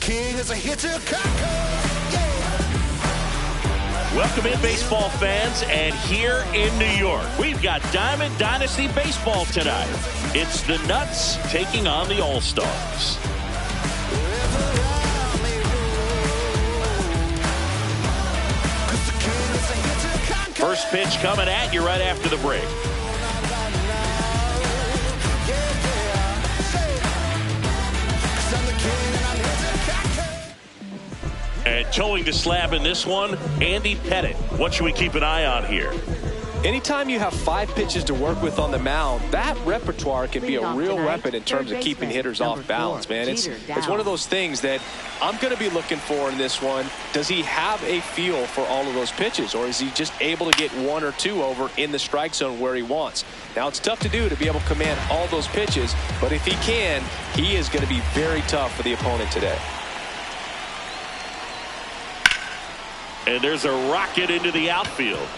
king is a hitter. Welcome in, baseball fans, and here in New York, we've got Diamond Dynasty Baseball tonight. It's the Nuts taking on the All-Stars. First pitch coming at you right after the break. And towing the slab in this one, Andy Pettit. What should we keep an eye on here? Anytime you have 5 pitches to work with on the mound, that repertoire can be a real weapon in terms of keeping hitters off balance, man. It's one of those things that I'm going to be looking for in this one. Does he have a feel for all of those pitches, or is he just able to get 1 or 2 over in the strike zone where he wants? Now, it's tough to do to be able to command all those pitches, but if he can, he is going to be very tough for the opponent today. And there's a rocket into the outfield.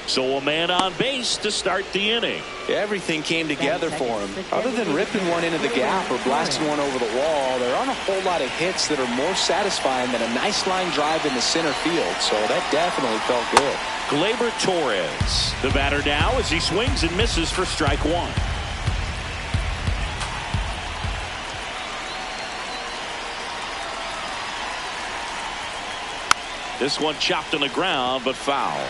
So a man on base to start the inning. Everything came together for him. Other than ripping one into the gap or blasting one over the wall, there aren't a whole lot of hits that are more satisfying than a nice line drive in the center field. So that definitely felt good. Gleyber Torres, the batter now as he swings and misses for strike 1. This one chopped on the ground, but foul.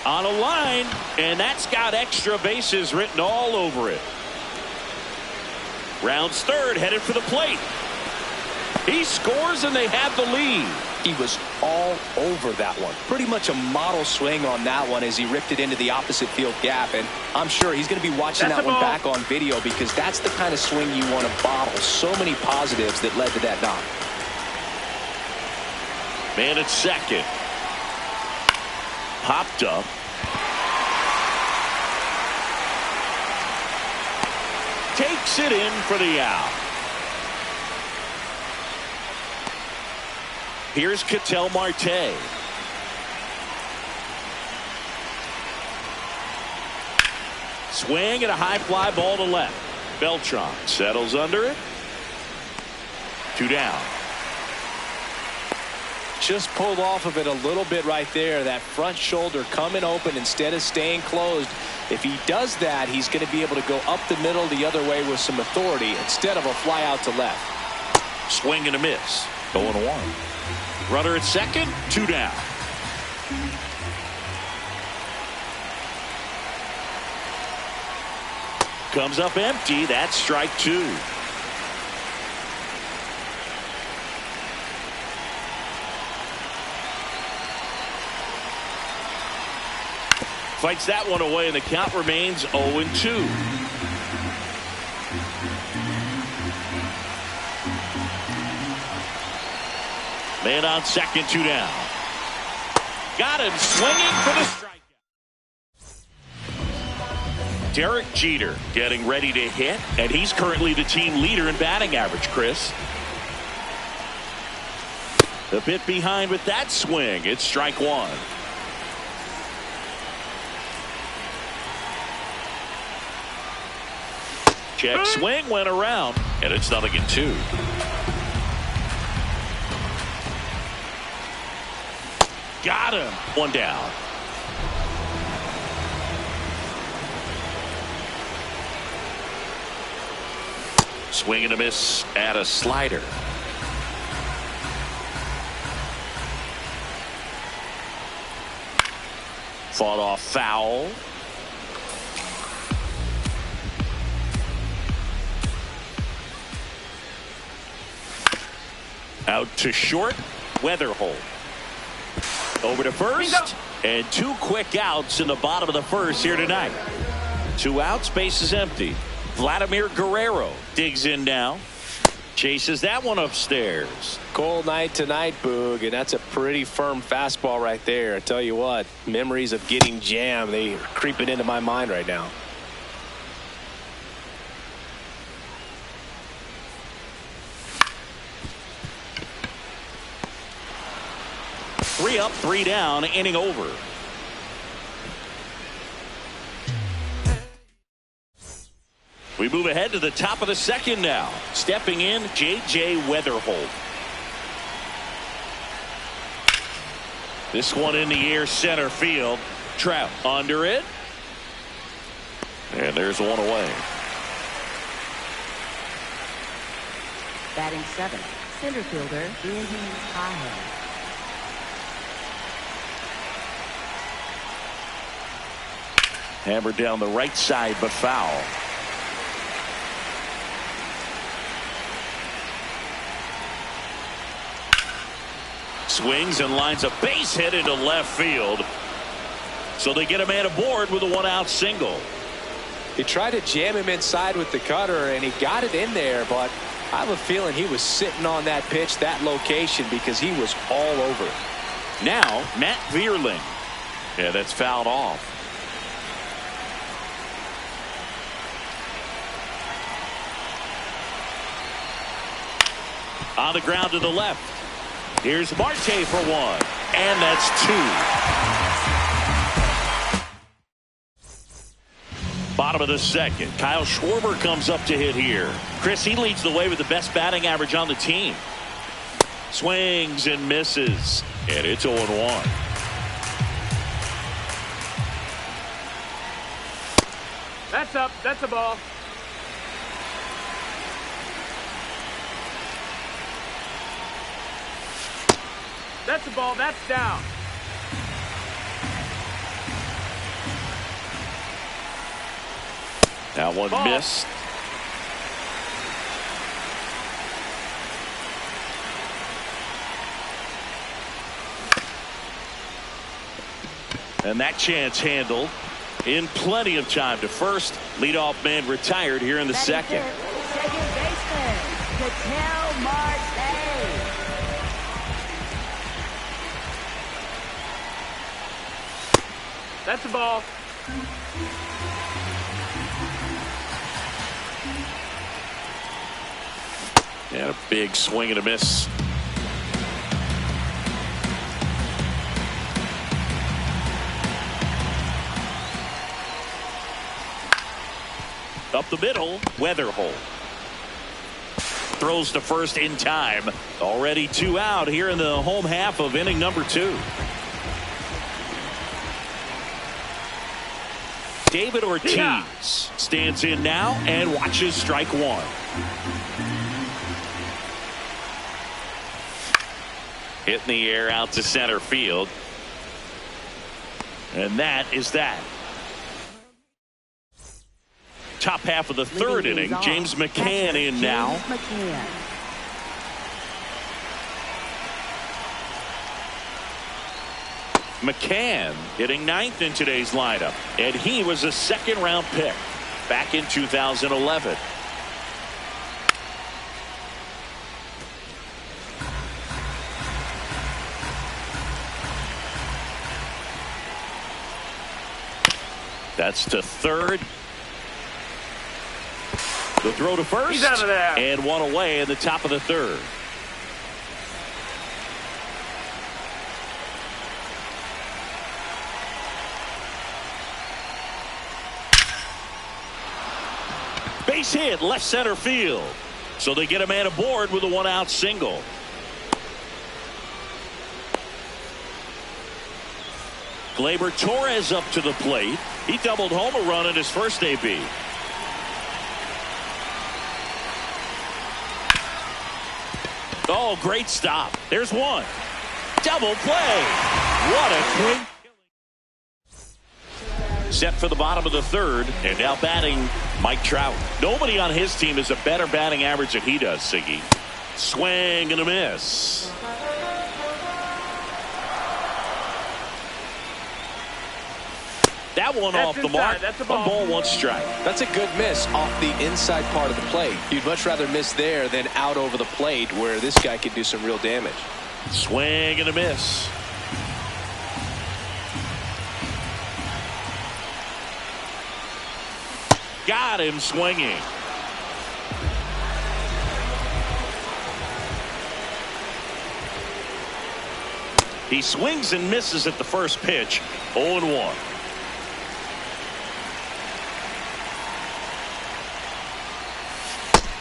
On a line, and that's got extra bases written all over it. Rounds third, headed for the plate. He scores, and they have the lead. He was all over that one. Pretty much a model swing on that one as he ripped it into the opposite field gap. And I'm sure he's going to be watching that one back on video, because that's the kind of swing you want to bottle. So many positives that led to that knock. Man at second. Popped up. Takes it in for the out. Here's Ketel Marte. Swing and a high fly ball to left. Beltran settles under it. 2 down. Just pulled off of it a little bit right there. That front shoulder coming open instead of staying closed. If he does that, he's going to be able to go up the middle the other way with some authority instead of a fly out to left. Swing and a miss. 0-1. Runner at second, 2 down. Comes up empty. That's strike 2. Fights that one away, and the count remains 0-2. Man on second, 2 down. Got him swinging for the strikeout. Derek Jeter getting ready to hit, and he's currently the team leader in batting average, Chris. A bit behind with that swing. It's strike 1. Check swing went around, and it's 0-2. Got him. 1 down. Swing and a miss at a slider. Fought off foul. Out to short. Weatherholt. Over to first, and 2 quick outs in the bottom of the first here tonight. 2 outs, base is empty. Vladimir Guerrero digs in now. Chases that one upstairs. Cold night tonight, Boog, and that's a pretty firm fastball right there. I tell you what, memories of getting jammed, they are creeping into my mind right now. 3 up, 3 down, inning over. We move ahead to the top of the second now. Stepping in, J.J. Weatherholt. This one in the air, center field. Trout under it. And there's one away. Batting 7, center fielder, Andy Hahn. Hammered down the right side, but foul. Swings and lines a base hit into left field. So they get a man aboard with a 1-out single. He tried to jam him inside with the cutter, and he got it in there, but I have a feeling he was sitting on that pitch, that location, because he was all over it. Now, Matt Vierling. Yeah, that's fouled off. On the ground to the left. Here's Marte for 1. And that's 2. Bottom of the second. Kyle Schwarber comes up to hit here. Chris, he leads the way with the best batting average on the team. Swings and misses. And it's 0-1. That's up. That's a ball. That's a ball. That's down. That one missed. And that chance handled in plenty of time to first. Leadoff man retired here in the second. Second baseman, Ketel Marte. That's a ball. And a big swing and a miss. Up the middle, Weatherholt. Throws to first in time. Already 2 out here in the home half of inning number 2. David Ortiz stands in now and watches strike 1. Hit in the air out to center field. And that is that. Top half of the third inning. James McCann in now. McCann hitting 9th in today's lineup, and he was a 2nd-round pick back in 2011. That's to third. The throw to first. He's out of there. And one away in the top of the third. Base hit left center field. So they get a man aboard with a 1-out single. Gleyber Torres up to the plate. He doubled home a run in his first AB. Oh, great stop. There's one. Double play. What a quick. Set for the bottom of the third, and now batting Mike Trout. Nobody on his team has a better batting average than he does, Siggy. Swing and a miss. That one off the mark. That's a ball. 1 ball, 1 strike. That's a good miss off the inside part of the plate. You'd much rather miss there than out over the plate where this guy could do some real damage. Swing and a miss. Got him swinging. He swings and misses at the first pitch. 0-1.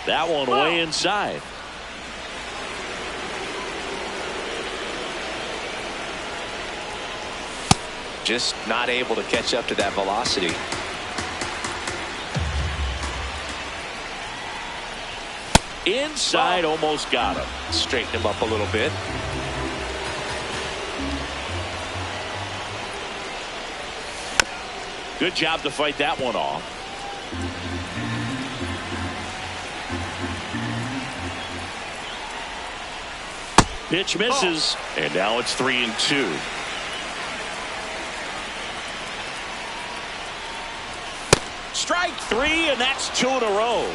That one way inside. Just not able to catch up to that velocity. Inside, almost got him. Straighten him up a little bit. Good job to fight that one off. Pitch misses, and now it's 3-2. Strike three, and that's 2 in a row.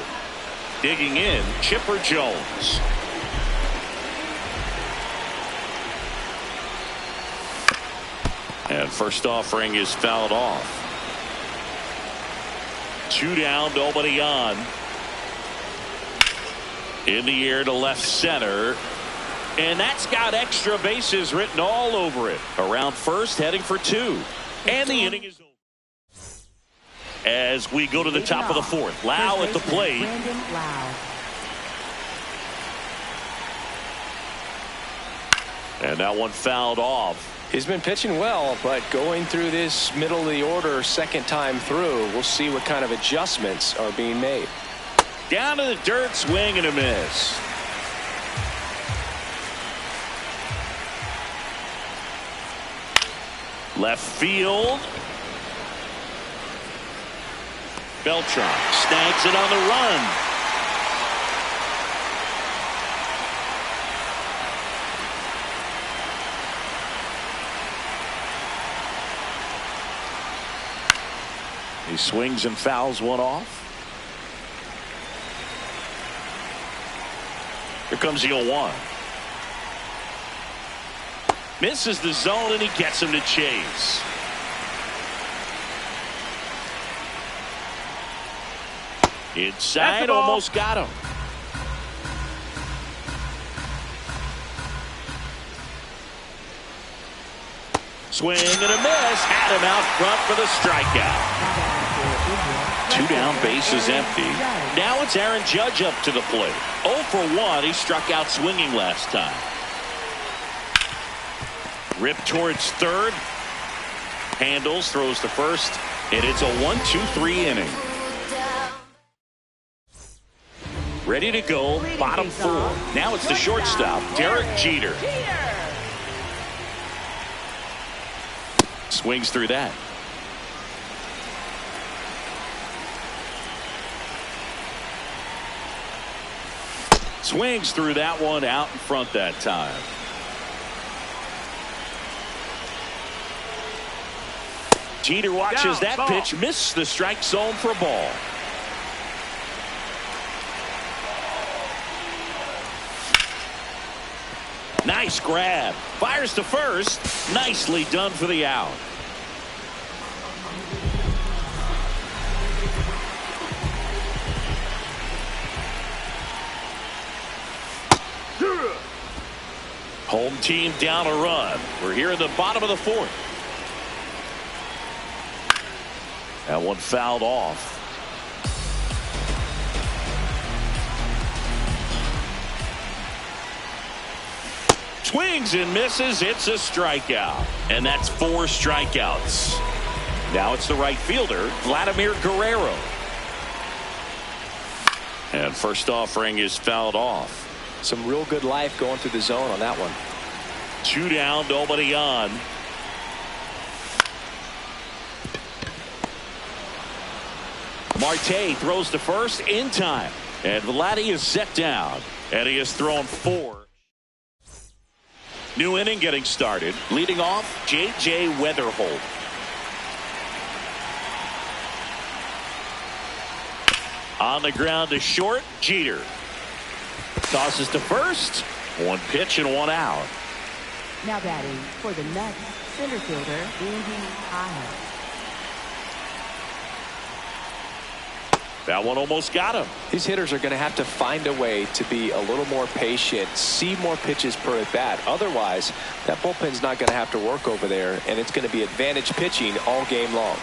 Digging in, Chipper Jones. And first offering is fouled off. 2 down, nobody on. In the air to left center. And that's got extra bases written all over it. Around first, heading for 2. And the inning is over. As we go to the top of the 4th. Lau at the plate. And that one fouled off. He's been pitching well, but going through this middle of the order second time through, we'll see what kind of adjustments are being made. Down to the dirt, swing and a miss. Left field. Beltran snags it on the run. He swings and fouls one off. Here comes the 0-1. Misses the zone, and he gets him to chase. Inside, almost got him. Swing and a miss. Had him out front for the strikeout. 2 down, bases empty. Now it's Aaron Judge up to the plate. 0 for 1. He struck out swinging last time. Rip towards third. Handles, throws to first. And it's a 1-2-3 inning. Ready to go, bottom 4. Now it's the shortstop, Derek Jeter. Swings through that. Swings through that one, out in front that time. Jeter watches that pitch, miss the strike zone for a ball. Nice grab. Fires to first. Nicely done for the out. Home team down a run. We're here in the bottom of the 4th. That one fouled off. Swings and misses. It's a strikeout. And that's 4 strikeouts. Now it's the right fielder, Vladimir Guerrero. And first offering is fouled off. Some real good life going through the zone on that one. 2 down, nobody on. Marte throws to first in time. And Vladdy is set down. And he has thrown 4. New inning getting started. Leading off, J.J. Weatherholt. On the ground to short, Jeter. Tosses to first. 1 pitch and 1 out. Now batting for the Mets, center fielder, Andy Hahe. That one almost got him. These hitters are going to have to find a way to be a little more patient, see more pitches per at bat. Otherwise, that bullpen's not going to have to work over there, and it's going to be advantage pitching all game long.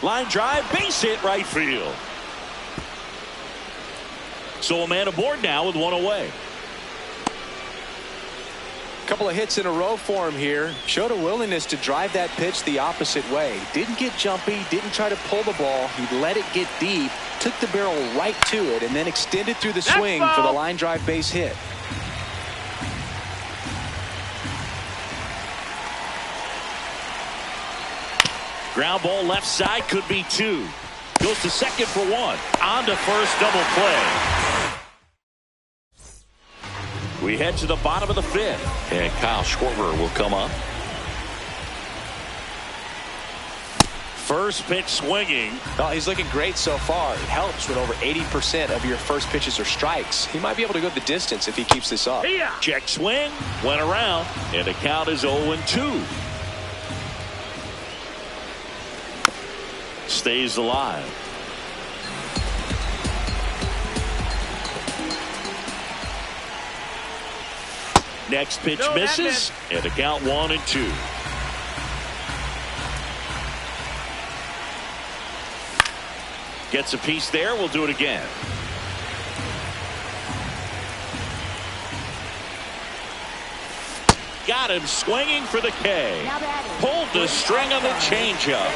Line drive, base hit, right field. So a man aboard now with one away. Couple of hits in a row for him here. Showed a willingness to drive that pitch the opposite way. Didn't get jumpy, didn't try to pull the ball. He let it get deep, took the barrel right to it, and then extended through the swing for the line drive base hit. Ground ball left side, could be two. Goes to second for one. On to first, double play. We head to the bottom of the fifth, and Kyle Schwarber will come up. First pitch swinging. Well, he's looking great so far. It helps when over 80% of your first pitches are strikes. He might be able to go the distance if he keeps this up. Check swing, went around, and the count is 0-2. Stays alive. Next pitch misses, and the count 1-2. Gets a piece there. We'll do it again. Got him swinging for the K. Pulled the string on the changeup.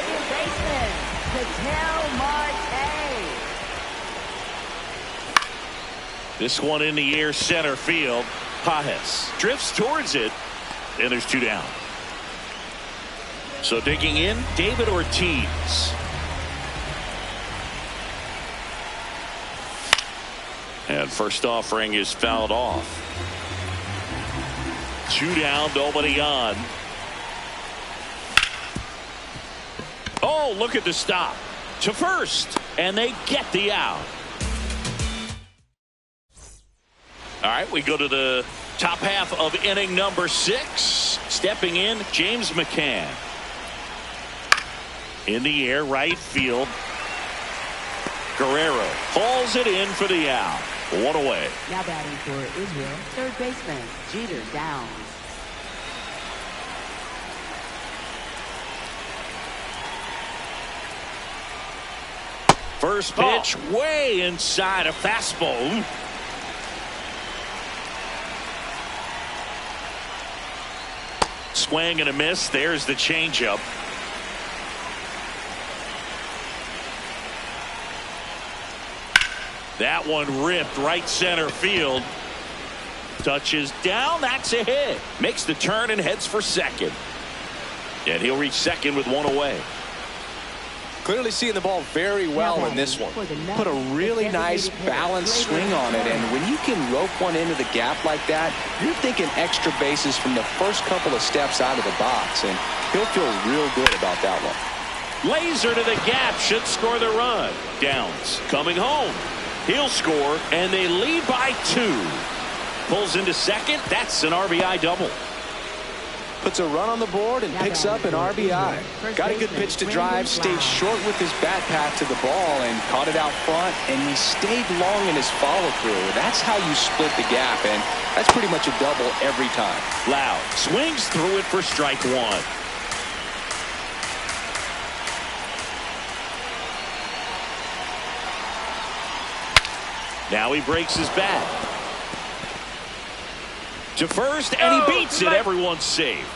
This one in the air, center field. Pajes drifts towards it, and there's two down. So digging in, David Ortiz. And first offering is fouled off. Two down, nobody on. Oh, look at the stop. To first, and they get the out. All right, we go to the top half of inning number 6. Stepping in, James McCann. In the air, right field. Guerrero hauls it in for the out. One away. Now batting for Israel, third baseman Jeter Downs. First pitch way inside, a fastball. Swing and a miss. There's the changeup. That one ripped right center field. Touches down. That's a hit. Makes the turn and heads for second. And he'll reach second with one away. Clearly seeing the ball very well in this one. Put a really nice balanced swing on it, and when you can rope one into the gap like that, you're thinking extra bases from the first couple of steps out of the box, and he'll feel real good about that one. Laser to the gap, should score the run. Downs coming home. He'll score, and they lead by 2. Pulls into second. That's an RBI double. Puts a run on the board and picks up an RBI. Got a good pitch to drive, stayed short with his bat path to the ball and caught it out front, and he stayed long in his follow-through. That's how you split the gap, and that's pretty much a double every time. Loud swings through it for strike 1. Now he breaks his bat. To first, and he beats it. Everyone's safe.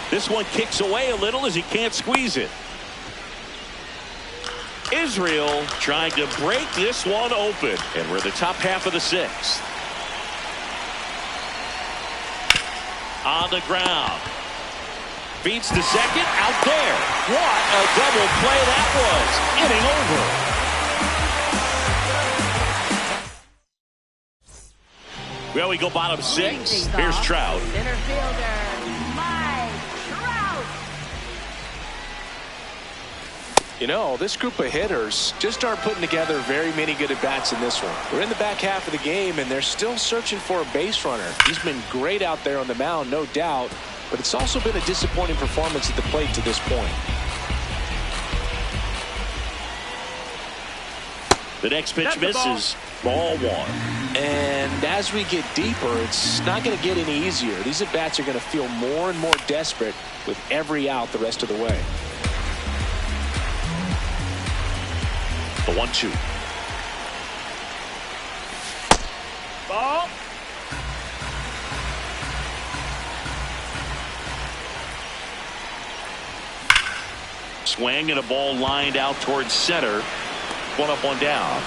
This one kicks away a little as he can't squeeze it. Israel trying to break this one open, and we're the top half of the 6th. On the ground. Beats to second, out there. What a double play that was. Inning over. Well, we go bottom 6. Here's Trout. Center fielder, Mike Trout. You know, this group of hitters just aren't putting together very many good at-bats in this one. We're in the back half of the game, and they're still searching for a base runner. He's been great out there on the mound, no doubt, but it's also been a disappointing performance at the plate to this point. The next pitch misses. Ball one. And as we get deeper, it's not going to get any easier. These at-bats are going to feel more and more desperate with every out the rest of the way. The 1-2. Ball. Swing and a ball lined out towards center. One up, one down.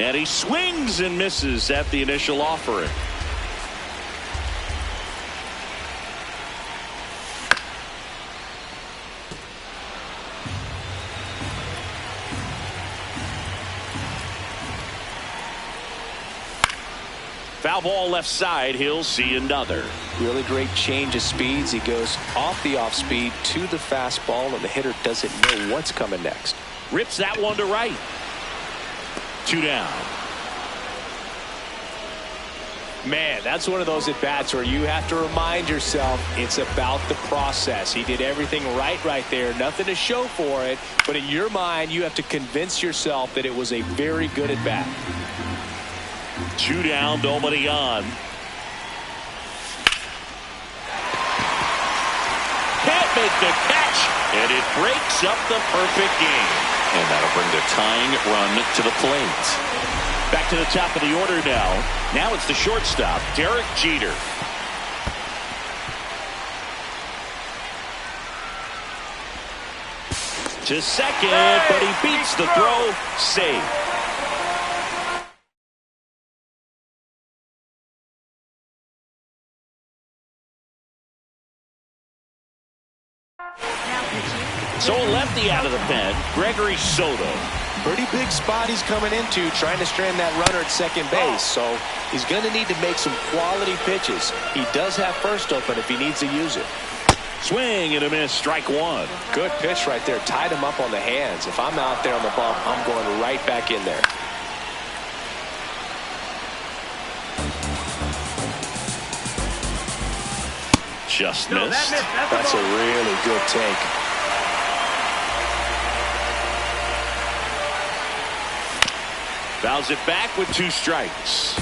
And he swings and misses at the initial offering. Foul ball left side. He'll see another. Really great change of speeds. He goes off the off speed to the fastball, and the hitter doesn't know what's coming next. Rips that one to right. 2 down. Man, that's one of those at-bats where you have to remind yourself it's about the process. He did everything right there. Nothing to show for it. But in your mind, you have to convince yourself that it was a very good at-bat. 2 down, nobody on. Can't make the catch, and it breaks up the perfect game. And that'll bring the tying run to the plate. Back to the top of the order now. Now it's the shortstop, Derek Jeter. To second, but he beats the throw. Save. So a lefty out of the pen, Gregory Soto. Pretty big spot he's coming into, trying to strand that runner at second base. So he's going to need to make some quality pitches. He does have first open if he needs to use it. Swing and a miss, strike one. Good pitch right there. Tied him up on the hands. If I'm out there on the bump, I'm going right back in there. Just No, missed. That's a really good take. Fouls it back with 2 strikes.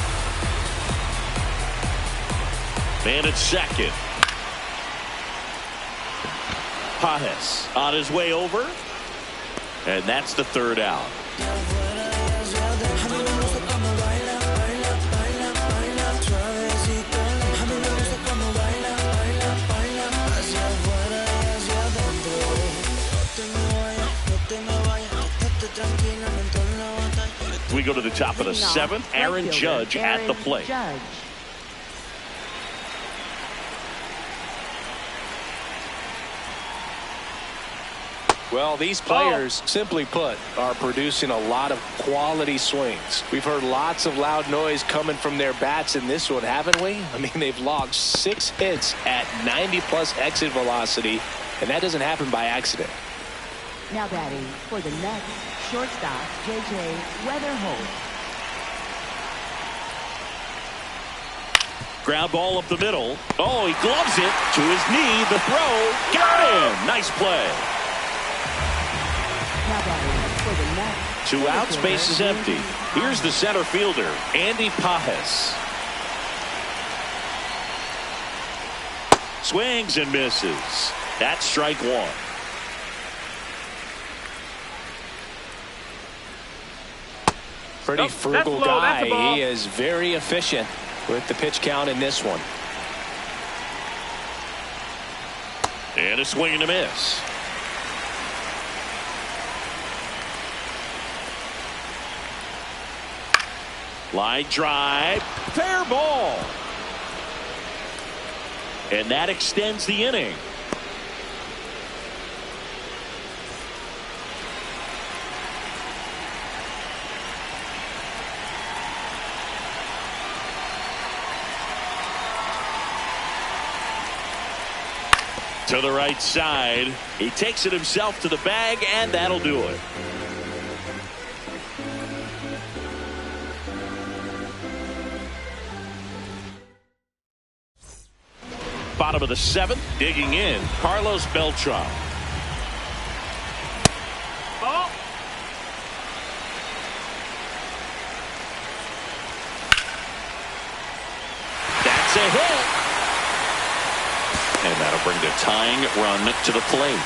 Man at second. Pajes on his way over. And that's the 3rd out. We go to the top of the 7th. Aaron Judge at the plate. Well, these players, simply put, are producing a lot of quality swings. We've heard lots of loud noise coming from their bats in this one, haven't we? I mean, they've logged 6 hits at 90+ exit velocity, and that doesn't happen by accident. Now batting for the Mets, shortstop J.J. Weatherholt. Ground ball up the middle. Oh, he gloves it to his knee. The throw. Got him. Nice play. Now batting for the Mets. 2 outs, base is empty. Here's the center fielder, Andy Pajes. Swings and misses. That's strike 1. Pretty frugal that's low. guy. That's a ball. He is very efficient with the pitch count in this one. And a swing and a miss. Line drive. Fair ball. And that extends the inning. To the right side. He takes it himself to the bag, and that'll do it. Bottom of the 7th, digging in, Carlos Beltran. Ball. That's a hit. And that'll bring the tying run to the plate.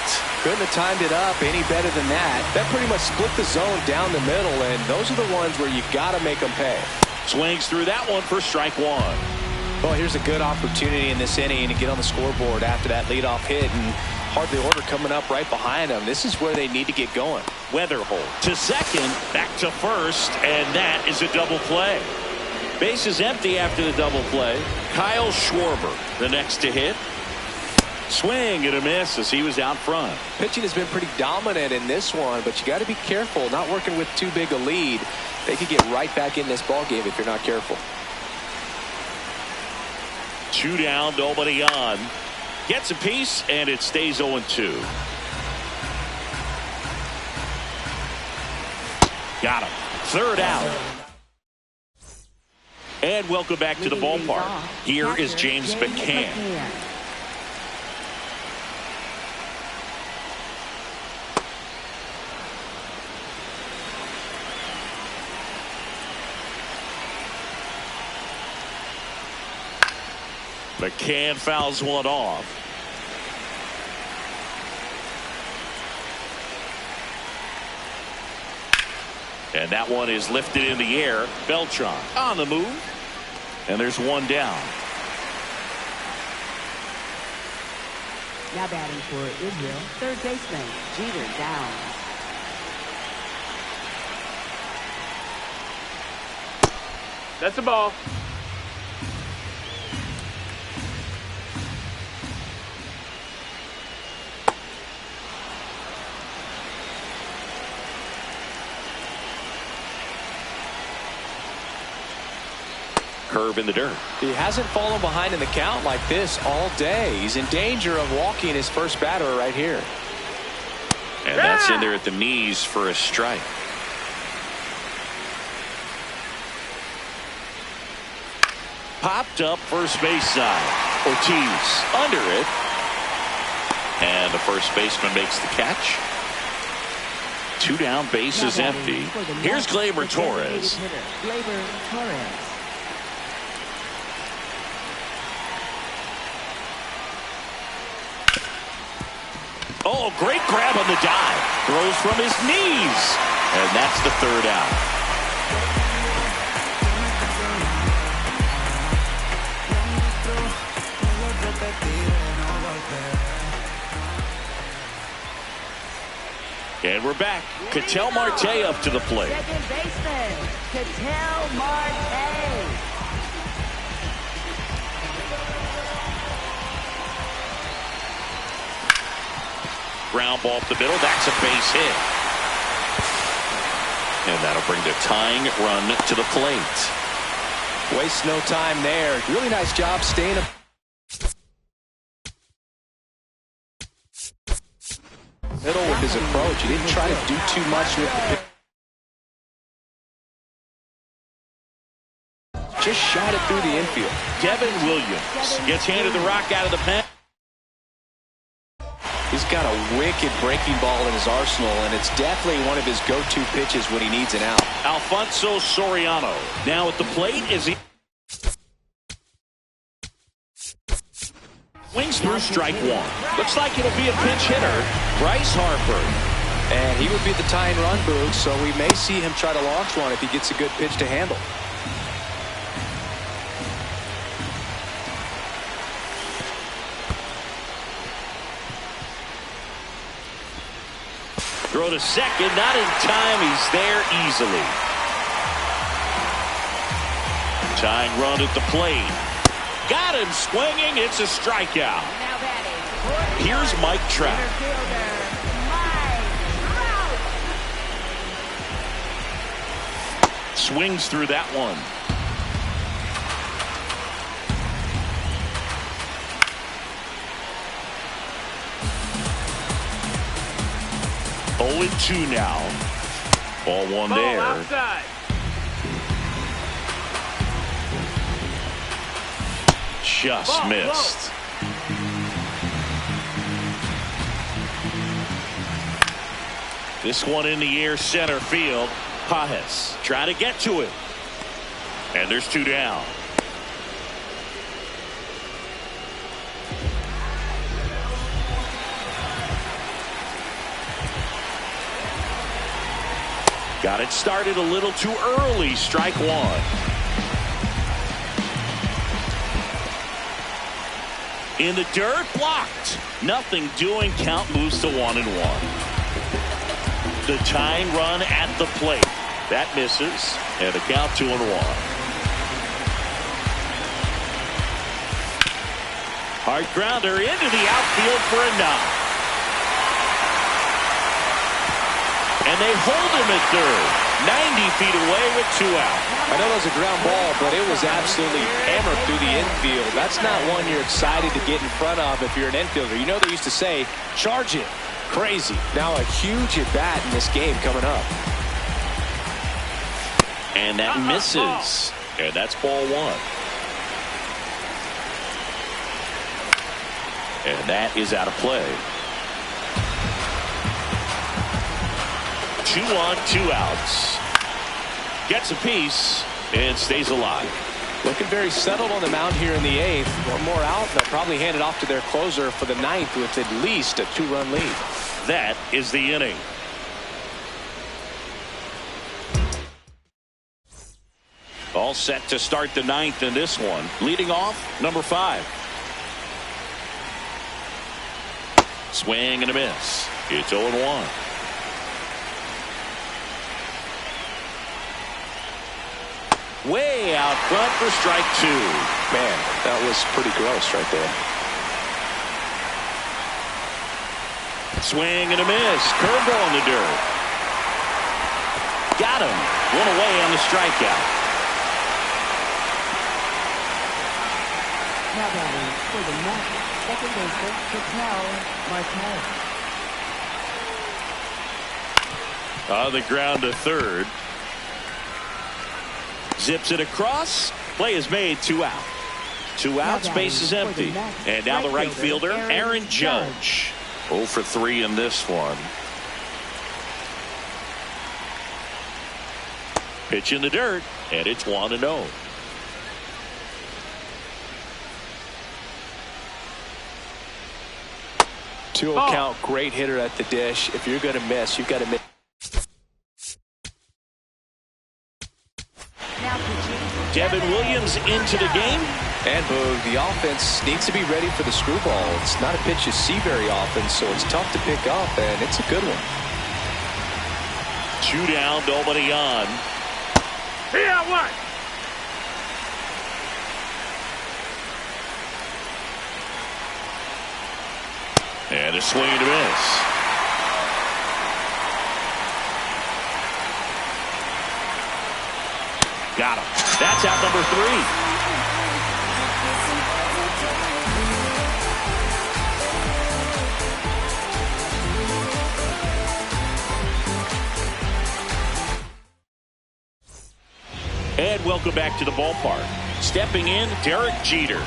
Couldn't have timed it up any better than that. That pretty much split the zone down the middle, and those are the ones where you got to make them pay. Swings through that one for strike 1. Well, here's a good opportunity in this inning to get on the scoreboard after that leadoff hit, and hardly order coming up right behind them. This is where they need to get going. Weatherholt to second, back to first, and that is a double play. Base is empty after the double play. Kyle Schwarber, the next to hit. Swing and a miss as he was out front. Pitching has been pretty dominant in this one, but you got to be careful. Not working with too big a lead. They could get right back in this ball game if you're not careful. 2 down, nobody on. Gets a piece, and it stays 0-2. Got him. 3rd out. And welcome back to the ballpark. Here is James McCann. McCann fouls one off. And that one is lifted in the air. Beltran on the move. And there's 1 down. Now batting for Israel, third baseman, Jeter down. That's a ball. Curve in the dirt. He hasn't fallen behind in the count like this all day. He's in danger of walking his first batter right here. And that's in there at the knees for a strike. Popped up first base side. Ortiz under it. And the first baseman makes the catch. 2 down, base is empty. Here's Gleyber Torres. Gleyber Torres. Oh, great grab on the dive. Throws from his knees. And that's the 3rd out. And we're back. Ketel Marte up to the plate. Second baseman, Ketel Marte. Ground ball up the middle. That's a base hit. And that'll bring the tying run to the plate. Waste no time there. Really nice job staying up. Middle with his approach. He didn't try to do too much with the pitch. Just shot it through the infield. Devin Williams gets handed the rock out of the pen. He's got a wicked breaking ball in his arsenal, and it's definitely one of his go-to pitches when he needs an out. Alfonso Soriano now at the plate as he swings through strike 1. Looks like it'll be a pinch hitter, Bryce Harper. And he would be the tying run, Boog, so we may see him try to launch one if he gets a good pitch to handle. Throw to second, not in time. He's there easily. Tying run at the plate. Got him swinging. It's a strikeout. Now batting. Here's Mike Trout. Swings through that one. Oh, and 2 now. Ball one there. Outside. Just missed. This one in the air, center field. Pajes try to get to it. And there's 2 down. Got it started a little too early. Strike 1. In the dirt, blocked. Nothing doing. Count moves to 1-1. The tying run at the plate. That misses. And the count 2-1. Hard grounder into the outfield for a knock. And they hold him at third. 90 feet away with 2 out. I know that was a ground ball, but it was absolutely hammered through the infield. That's not one you're excited to get in front of if you're an infielder. You know they used to say, charge it. Crazy. Now a huge at bat in this game coming up. And that misses. And that's ball 1. And that is out of play. 2 on, 2 outs. Gets a piece and stays alive. Looking very settled on the mound here in the 8th. One more out. They'll probably hand it off to their closer for the 9th with at least a 2-run lead. That is the inning. All set to start the 9th in this one. Leading off, number 5. Swing and a miss. It's 0-1. Way out front for strike 2. Man, that was pretty gross right there. Swing and a miss. Curveball in the dirt. Got him. 1 away on the strikeout. Now batting for the Mets, second baseman, Ketel Marte. On the ground to third. Zips it across. Play is made. 2 out. 2 outs. Base is empty. And now the right fielder, Aaron Judge. 0 for 3 in this one. Pitch in the dirt, and it's 1-0. Two count, great hitter at the dish. If you're going to miss, you've got to miss. Devin Williams into the game. And Boog, the offense needs to be ready for the screwball. It's not a pitch you see very often, so it's tough to pick up, and it's a good one. 2 down, nobody on. Here, what? And a swing and a miss. Got him. That's out number 3. And welcome back to the ballpark. Stepping in, Derek Jeter.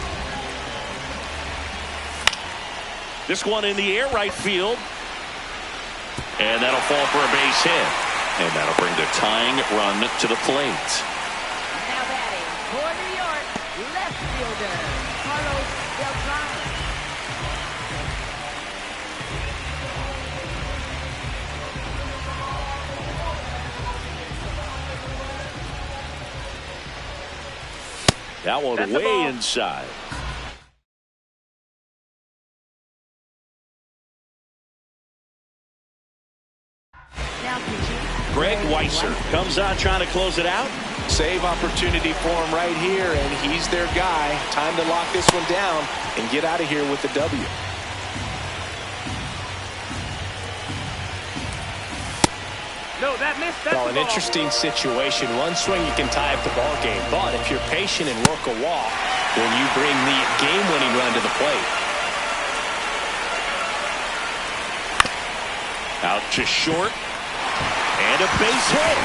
This one in the air, right field. And that'll fall for a base hit. And that'll bring the tying run to the plate. Now batting for New York, left fielder, Carlos Beltran. That one That's a way ball. inside. Now pitching. Greg Weisser comes on trying to close it out. Save opportunity for him right here, and he's their guy. Time to lock this one down and get out of here with the W. No, that missed. That's Well, an interesting situation. One swing you can tie up the ball game, but if you're patient and work a walk, then you bring the game-winning run to the plate. Out to short, and a base hit.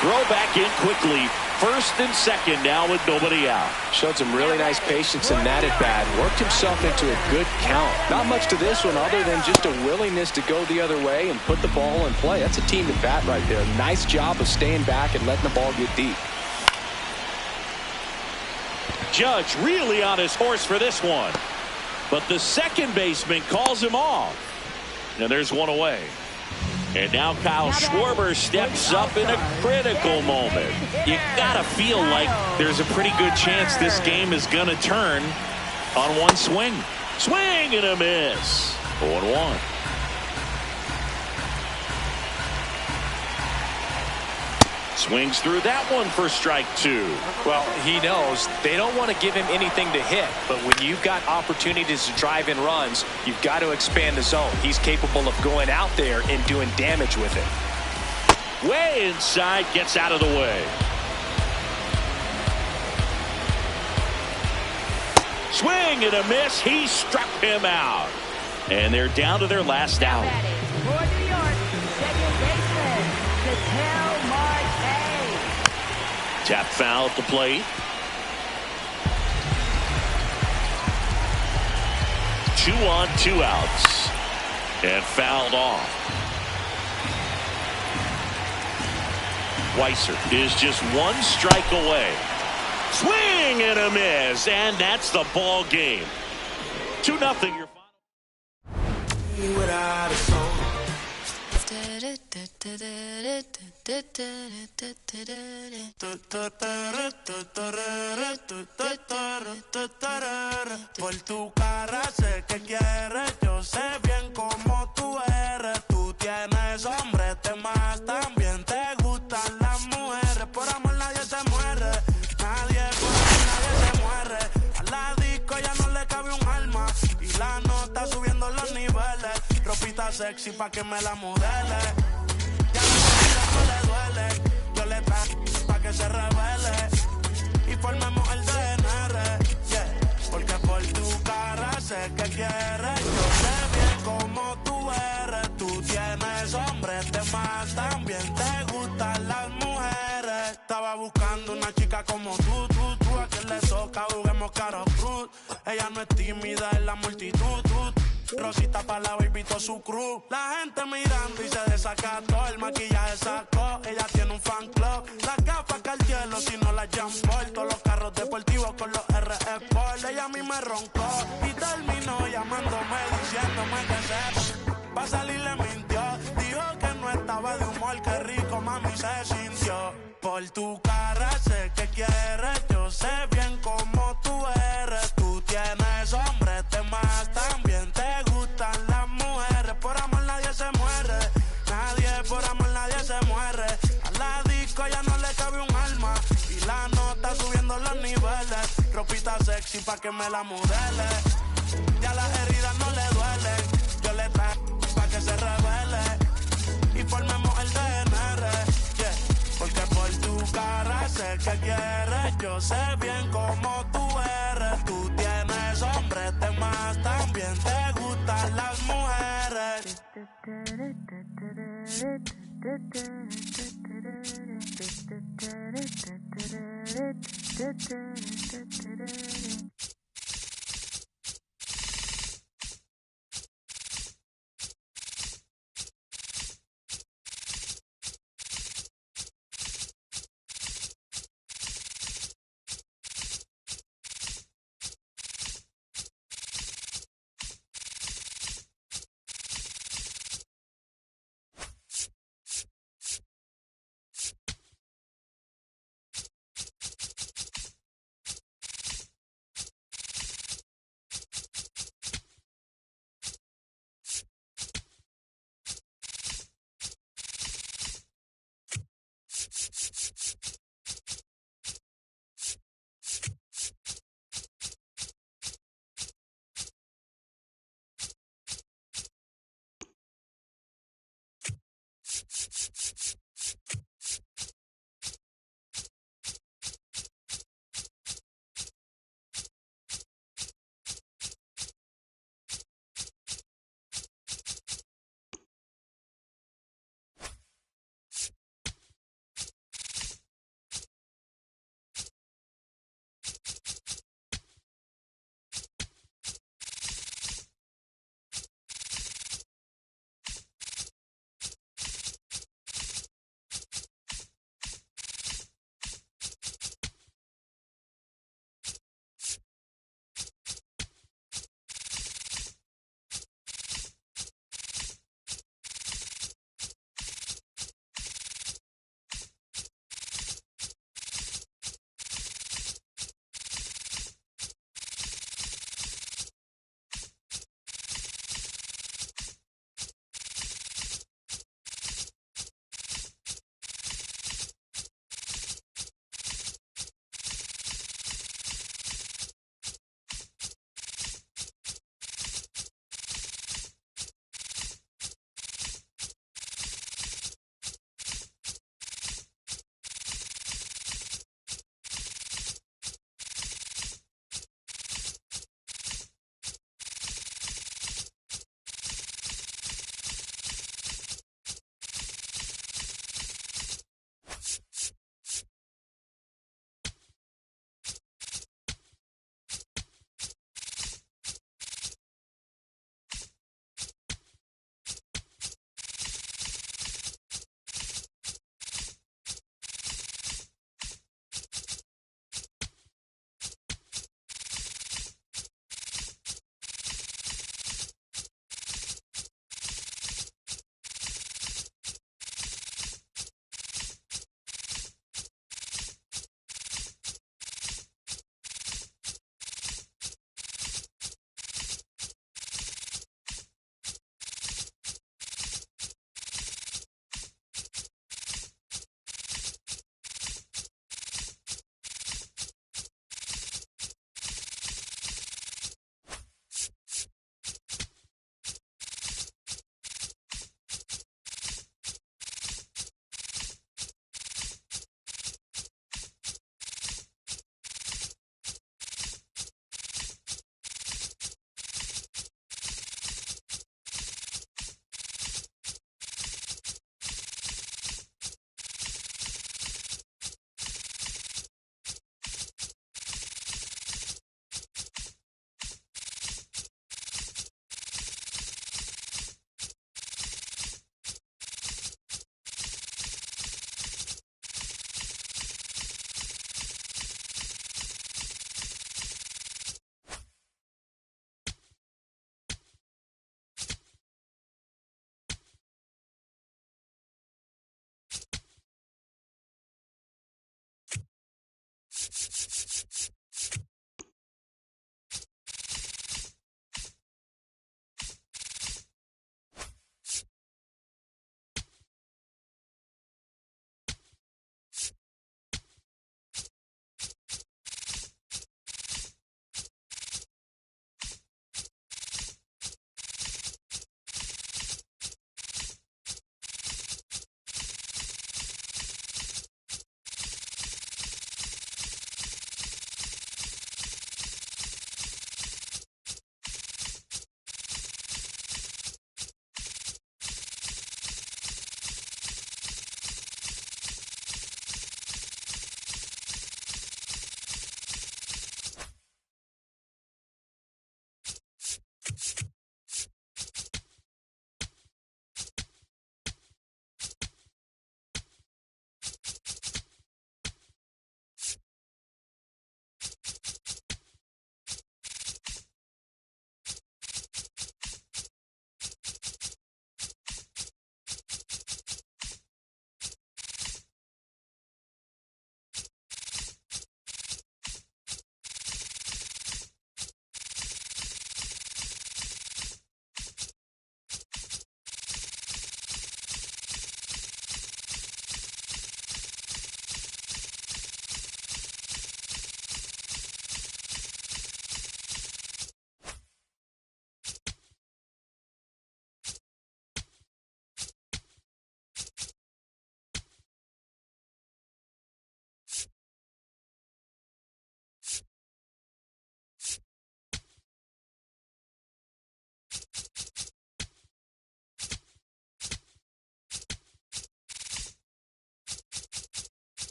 Throw back in quickly. First and second now with nobody out. Showed some really nice patience in that at-bat. Worked himself into a good count. Not much to this one other than just a willingness to go the other way and put the ball in play. That's a team at-bat right there. Nice job of staying back and letting the ball get deep. Judge really on his horse for this one. But the second baseman calls him off. And there's one away. And now Kyle Schwarber steps up in a critical moment. You gotta feel like there's a pretty good chance this game is gonna turn on one swing. Swing and a miss. 0-1. Swings through that one for strike two. Well, he knows they don't want to give him anything to hit, but when you've got opportunities to drive in runs, you've got to expand the zone. He's capable of going out there and doing damage with it. Way inside, gets out of the way. Swing and a miss. He struck him out. And they're down to their last out. For New York, second baseman, Ketel Marte. Tap foul at the plate. 2 on, 2 outs. And fouled off. Weiser is just 1 strike away. Swing and a miss. And that's the ball game. 2-0 your final. Without a soul. Por tu cara sé que quieres, yo sé bien cómo tú eres. Tú tienes hombres, temas, también te gustan las mujeres. Por amor nadie se muere, nadie por amor nadie se muere. A la disco ya no le cabe un alma y la nota subiendo los niveles. Ropita sexy pa' que me la modele. Ya no le duele, yo le traigo pa' que se revele y formemos el DNR, yeah. Porque por tu cara sé que quieres, yo sé bien cómo tú eres. Tú tienes hombres, temas, también te gustan las mujeres. Estaba buscando una chica como tú, a quien le toca, juguemos caro cruz. Ella no es tímida en la multitud, Rosita pa' la baby to su crew. La gente mirando y se desacató. El maquillaje sacó, ella tiene un fan club. Las gafas Cartier, si no las Jean Paul. Todos los carros deportivos con los RS Sport. Ella a mí me roncó y terminó llamándome, diciéndome que se pa' salir le mintió. Dijo que no estaba de humor, que rico mami se sintió. Por tu cara sé que quieres, yo sé bien cómo tú eres. Tú tienes hombres, temas, también te gustan las mujeres. Por amor nadie se muere, por amor nadie se muere. A la disco ya no le cabe un alma y la nota subiendo los niveles. Ropita sexy pa' que me la modele. Ya las heridas no le duelen, yo le traigo pa' que se revele y formemos el DNR, yeah. Porque por tu cara sé que quieres, yo sé bien cómo tú eres. Tú tienes hombres, temas, también te gustan las mujeres.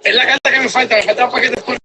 Es la carta que me falta un paquete full.